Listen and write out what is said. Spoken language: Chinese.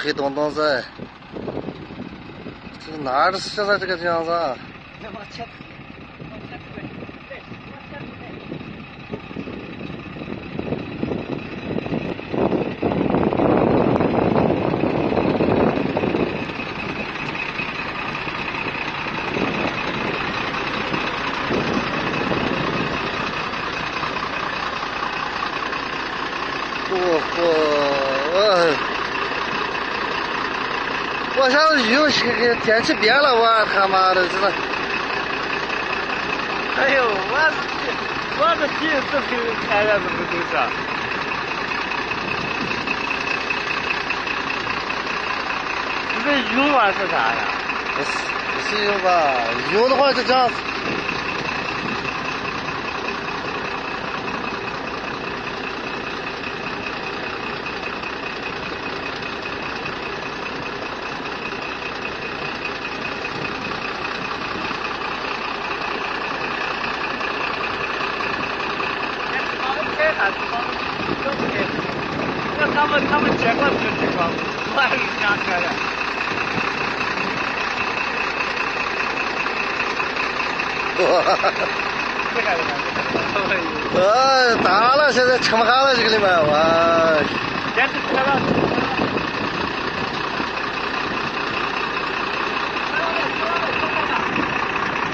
黑洞洞子，这哪儿的现在这个样子啊？往前推，往前推，对，往前推。我想雨天气变了，我他妈的这个。哎呦，我是第一次看见这么个东西啊！你这云啊是啥呀？不是有吧？有的话就这样子。那他们见过这个情况，我还是瞎开的。这个，大了，现在撑不下了这个里面，我。电池开了。